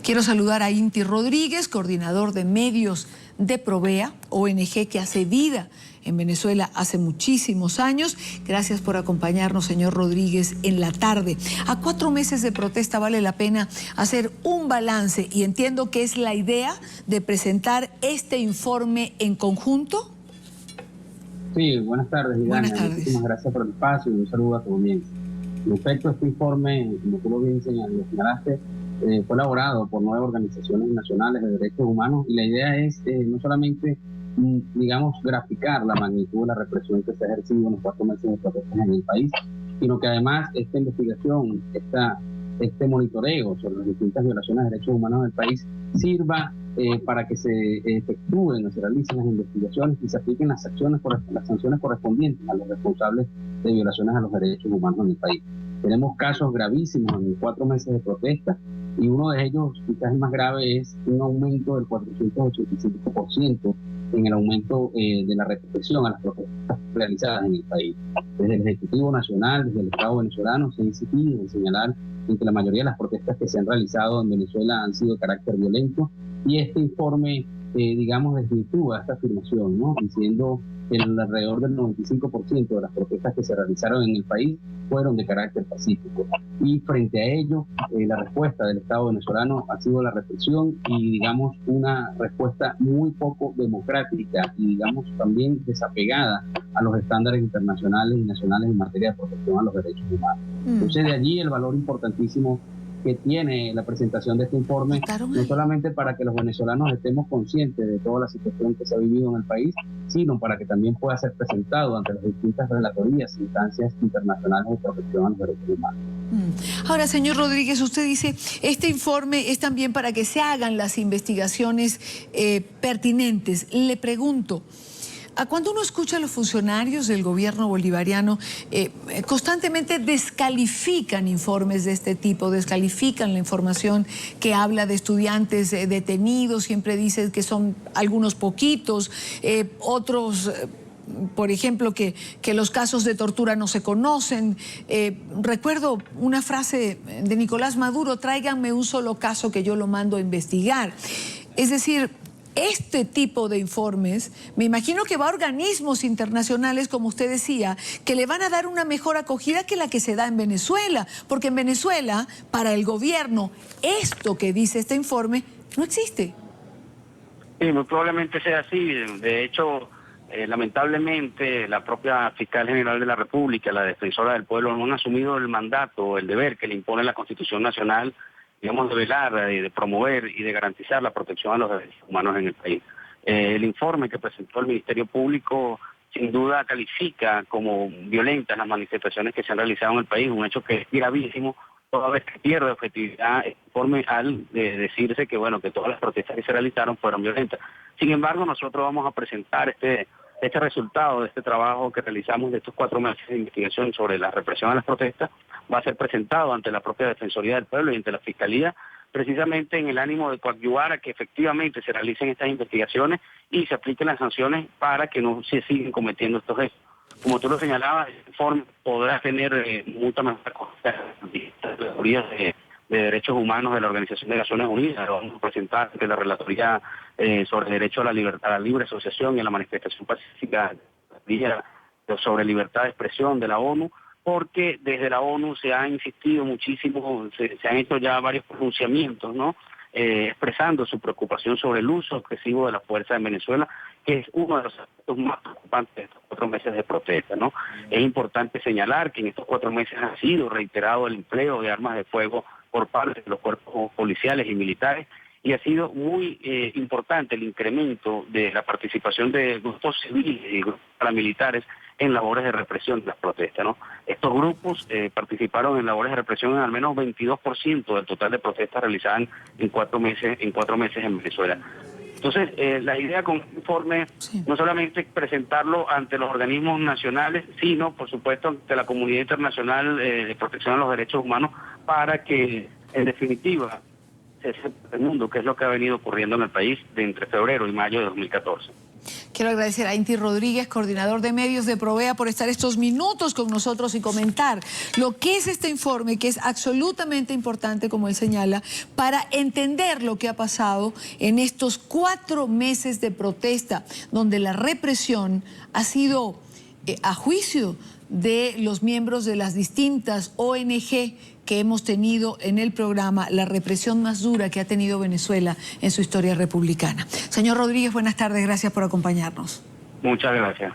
Quiero saludar a Inti Rodríguez, coordinador de medios de Provea, ONG que hace vida en Venezuela hace muchísimos años. Gracias por acompañarnos, señor Rodríguez, en la tarde. A 4 meses de protesta vale la pena hacer un balance y entiendo que es la idea de presentar este informe en conjunto. Sí, buenas tardes, Idania. Buenas tardes. Muchísimas gracias por el espacio y un saludo a tu audiencia. En efecto, este informe, como tú lo bien señalaste, fue elaborado por 9 organizaciones nacionales de derechos humanos y la idea es no solamente, digamos, graficar la magnitud de la represión que se ha ejercido en los 4 meses de protestas en el país, sino que además esta investigación, este monitoreo sobre las distintas violaciones de derechos humanos del país sirva para que se efectúen o se realicen las investigaciones y se apliquen las sanciones correspondientes a los responsables de violaciones a los derechos humanos en el país. Tenemos casos gravísimos en 4 meses de protesta y uno de ellos, quizás el más grave, es un aumento del 485% en el aumento de la represión a las protestas realizadas en el país. Desde el Ejecutivo Nacional, desde el Estado venezolano, se ha insistido en señalar que la mayoría de las protestas que se han realizado en Venezuela han sido de carácter violento y este informe, digamos, desvirtúa esta afirmación, ¿no? Diciendo que alrededor del 95% de las protestas que se realizaron en el país fueron de carácter pacífico. Y frente a ello, la respuesta del Estado venezolano ha sido la represión y, digamos, una respuesta muy poco democrática y, digamos, también desapegada a los estándares internacionales y nacionales en materia de protección a los derechos humanos. Entonces, de allí el valor importantísimo que tiene la presentación de este informe, no solamente para que los venezolanos estemos conscientes de toda la situación que se ha vivido en el país, sino para que también pueda ser presentado ante las distintas relatorías e instancias internacionales de protección a los derechos humanos. Ahora, señor Rodríguez, usted dice, este informe es también para que se hagan las investigaciones pertinentes. Le pregunto, cuando uno escucha a los funcionarios del gobierno bolivariano, constantemente descalifican informes de este tipo, descalifican la información que habla de estudiantes detenidos, siempre dicen que son algunos poquitos, otros... por ejemplo, que los casos de tortura no se conocen. Recuerdo una frase de Nicolás Maduro: tráiganme un solo caso que yo lo mando a investigar. Es decir, este tipo de informes, me imagino que va a organismos internacionales, como usted decía, que le van a dar una mejor acogida que la que se da en Venezuela, porque en Venezuela, para el gobierno, esto que dice este informe no existe. Sí, muy probablemente sea así. De hecho, lamentablemente, la propia Fiscal General de la República, la Defensora del Pueblo, no han asumido el mandato, el deber que le impone la Constitución Nacional, digamos, de velar, de promover y de garantizar la protección a los derechos humanos en el país. El informe que presentó el Ministerio Público sin duda califica como violentas las manifestaciones que se han realizado en el país, un hecho que es gravísimo, toda vez que pierde objetividad el informe al decirse que, bueno, que todas las protestas que se realizaron fueron violentas. Sin embargo, nosotros vamos a presentar este resultado de este trabajo que realizamos de estos 4 meses de investigación sobre la represión a las protestas, va a ser presentado ante la propia Defensoría del Pueblo y ante la Fiscalía, precisamente en el ánimo de coadyuvar a que efectivamente se realicen estas investigaciones y se apliquen las sanciones para que no se sigan cometiendo estos hechos. Como tú lo señalabas, el informe podrá tener mucha más categorías de derechos humanos de la Organización de Naciones Unidas. Lo vamos a presentar ante la Relatoría sobre derecho a la libertad, a la libre asociación y a la manifestación pacífica, sobre libertad de expresión de la ONU, porque desde la ONU se ha insistido muchísimo, se han hecho ya varios pronunciamientos, ¿no? Expresando su preocupación sobre el uso excesivo de la fuerza en Venezuela, que es uno de los aspectos más preocupantes de estos 4 meses de protesta, ¿no? Es importante señalar que en estos 4 meses ha sido reiterado el empleo de armas de fuego por parte de los cuerpos policiales y militares, y ha sido muy importante el incremento de la participación de grupos civiles y grupos paramilitares en labores de represión de las protestas, ¿no? Estos grupos participaron en labores de represión en al menos 22% del total de protestas realizadas en 4 meses en Venezuela. Entonces, la idea con el informe no solamente es presentarlo ante los organismos nacionales, sino, por supuesto, ante la comunidad internacional de protección a los derechos humanos, para que, en definitiva, se sepa el mundo qué es lo que ha venido ocurriendo en el país de entre febrero y mayo de 2014. Quiero agradecer a Inti Rodríguez, coordinador de medios de Provea, por estar estos minutos con nosotros y comentar lo que es este informe, que es absolutamente importante, como él señala, para entender lo que ha pasado en estos 4 meses de protesta, donde la represión ha sido, a juicio de los miembros de las distintas ONG que hemos tenido en el programa, la represión más dura que ha tenido Venezuela en su historia republicana. Señor Rodríguez, buenas tardes, gracias por acompañarnos. Muchas gracias.